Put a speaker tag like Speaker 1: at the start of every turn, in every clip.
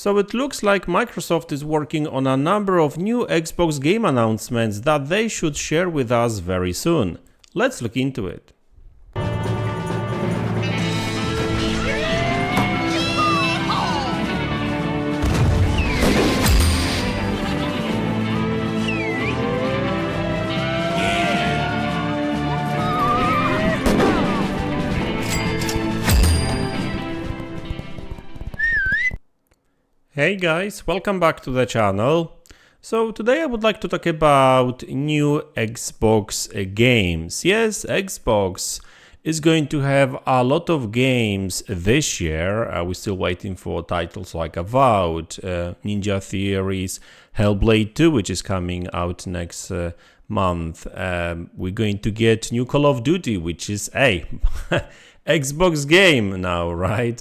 Speaker 1: So it looks like Microsoft is working on a number of new Xbox game announcements that they should share with us very soon. Let's look into it. Hey guys, welcome back to the channel. So today I would like to talk about new Xbox games. Yes, Xbox is going to have a lot of games this year. We're still waiting for titles like Avowed, Ninja Theories, Hellblade 2, which is coming out next month. We're going to get new Call of Duty, which is a Xbox game now, right?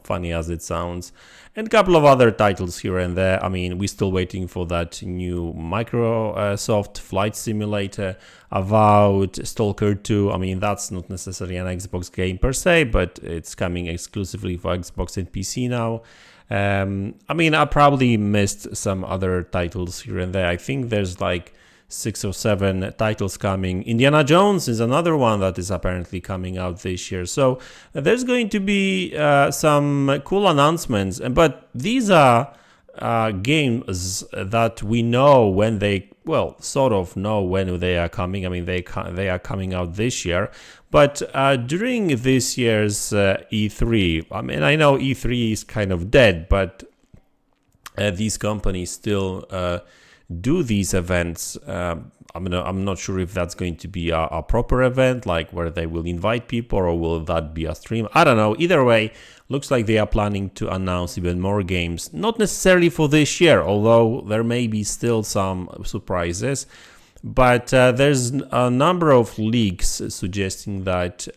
Speaker 1: Funny as it sounds. And a couple of other titles here and there. I mean, we're still waiting for that new Microsoft Flight Simulator, Avowed, Stalker 2. I mean, that's not necessarily an Xbox game per se, but it's coming exclusively for Xbox and PC now. I probably missed some other titles here and there. I think there's like 6 or 7 titles coming. Indiana Jones is another one that is apparently coming out this year. So there's going to be some cool announcements, but these are games that we know when they, sort of know when they are coming. I mean, they are coming out this year, but during this year's E3, I mean, I know E3 is kind of dead, but these companies still do these events. I'm not sure if that's going to be a proper event, like where they will invite people, or will that be a stream? I don't know. Either way, looks like they are planning to announce even more games, not necessarily for this year, although there may be still some surprises. But there's a number of leaks suggesting that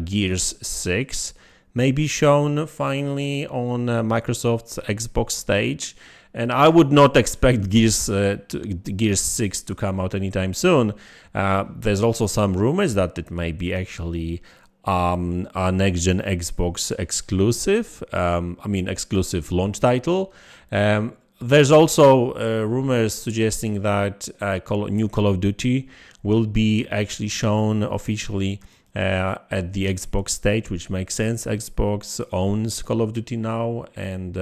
Speaker 1: Gears 6 may be shown finally on Microsoft's Xbox stage. And I would not expect Gears 6 to come out anytime soon. There's also some rumors that it may be actually a next-gen Xbox exclusive, exclusive launch title. There's also rumors suggesting that new Call of Duty will be actually shown officially at the Xbox stage, which makes sense. Xbox owns Call of Duty now, and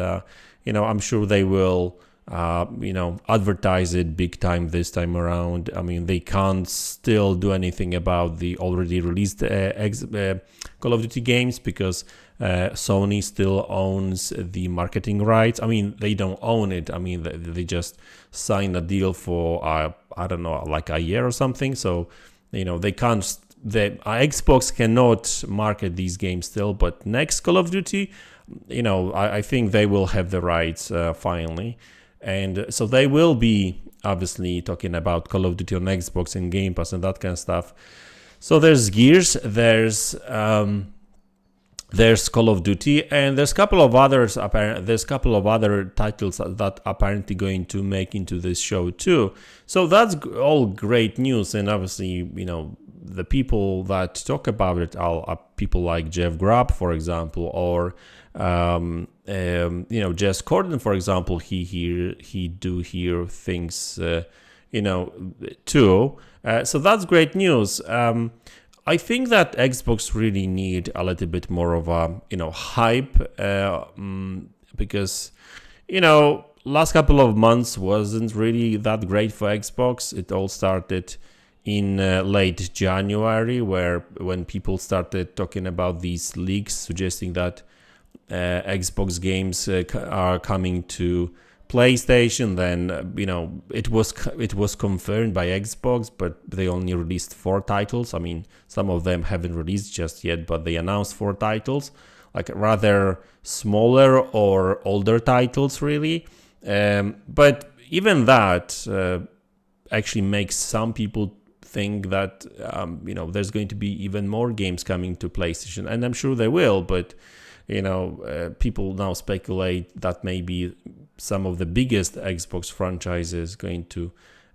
Speaker 1: I'm sure they will, advertise it big time this time around. I mean, they can't still do anything about the already released Call of Duty games because Sony still owns the marketing rights. I mean, they don't own it. I mean, they just signed a deal for, like a year or something. So, they can't. Xbox cannot market these games still, but next Call of Duty, I think they will have the rights finally, and so they will be obviously talking about Call of Duty on Xbox and Game Pass and that kind of stuff. So there's Gears, there's Call of Duty, and there's a couple of others. There's a couple of other titles that apparently going to make into this show too. So that's all great news, and obviously, the people that talk about it are people like Jeff Grubb, for example, or Jess Corden, for example. He do hear things, too. So that's great news. I think that Xbox really need a little bit more of a hype, because last couple of months wasn't really that great for Xbox. It all started in late January, when people started talking about these leaks suggesting that Xbox games are coming to PlayStation. Then it was confirmed by Xbox, but they only released 4 titles. I mean, some of them haven't released just yet, but they announced 4 titles, like rather smaller or older titles, really. But even that actually makes some people think that there's going to be even more games coming to PlayStation, and I'm sure they will. But people now speculate that maybe some of the biggest Xbox franchises going to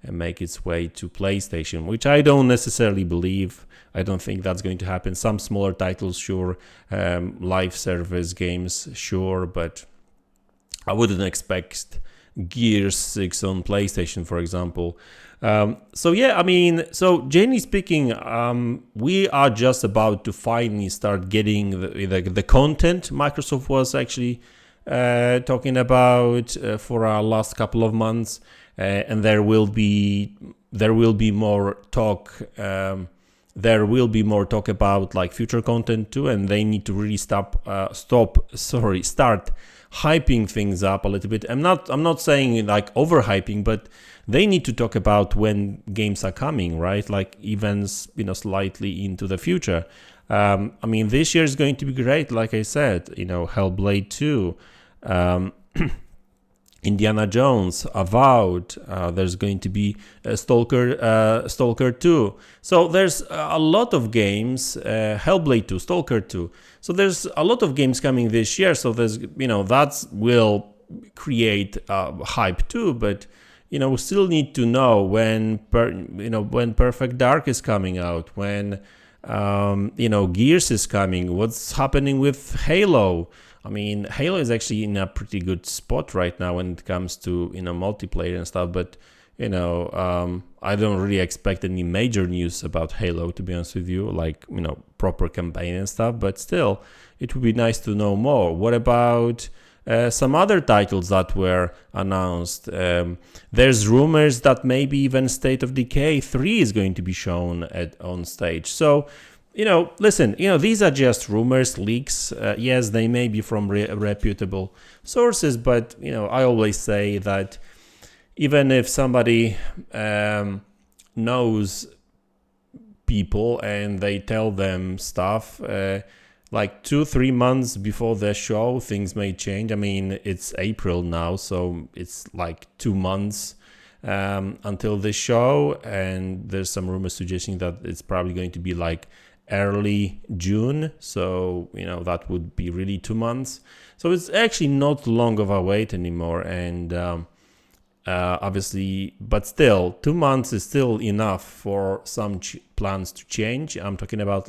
Speaker 1: make its way to PlayStation, which I don't necessarily believe. I don't think that's going to happen. Some smaller titles, sure, live service games, sure, but I wouldn't expect Gears 6 on PlayStation, for example. So yeah, I mean, so generally speaking, we are just about to finally start getting the content Microsoft was actually talking about for our last couple of months, and there will be more talk. There will be more talk about like future content too, and they need to really start hyping things up a little bit. I'm not saying like overhyping, but they need to talk about when games are coming, right? Like events, slightly into the future. I mean, this year is going to be great. Like I said, Hellblade 2, Indiana Jones, Avowed, there's going to be Stalker 2. So there's a lot of games, Hellblade 2, Stalker 2. So there's a lot of games coming this year. So there's, that will create hype too. But, we still need to know when Perfect Dark is coming out, when, Gears is coming, what's happening with Halo. I mean, Halo is actually in a pretty good spot right now when it comes to, multiplayer and stuff. But, I don't really expect any major news about Halo, to be honest with you, like, proper campaign and stuff. But still, it would be nice to know more. What about some other titles that were announced? There's rumors that maybe even State of Decay 3 is going to be shown on stage. So, listen, these are just rumors, leaks. Yes, they may be from reputable sources, but, I always say that even if somebody knows people and they tell them stuff, like 2-3 months before the show, things may change. I mean, it's April now, so it's like 2 months until the show, and there's some rumors suggesting that it's probably going to be like early June, so that would be really 2 months. So it's actually not long of a wait anymore, and obviously, but still 2 months is still enough for some plans to change. I'm talking about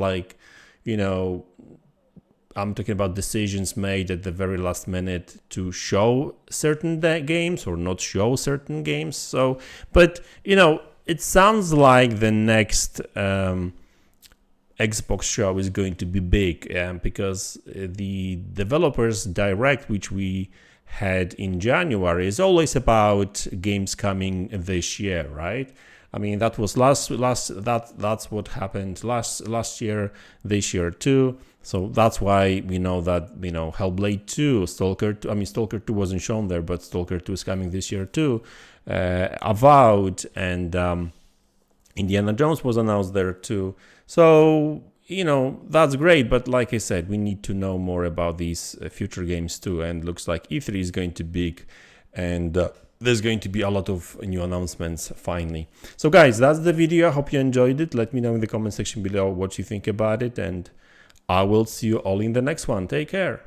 Speaker 1: decisions made at the very last minute to show certain games or not show certain games. So, but it sounds like the next Xbox show is going to be big, because the developers direct, which we had in January, is always about games coming this year, right? I mean, that was that's what happened last year, this year too. So that's why we know that Hellblade 2, Stalker 2 wasn't shown there, but Stalker 2 is coming this year too. Avowed and Indiana Jones was announced there too. So, that's great. But like I said, we need to know more about these future games too. And looks like E3 is going to be big, and there's going to be a lot of new announcements finally. So guys, that's the video. I hope you enjoyed it. Let me know in the comment section below what you think about it. And I will see you all in the next one. Take care.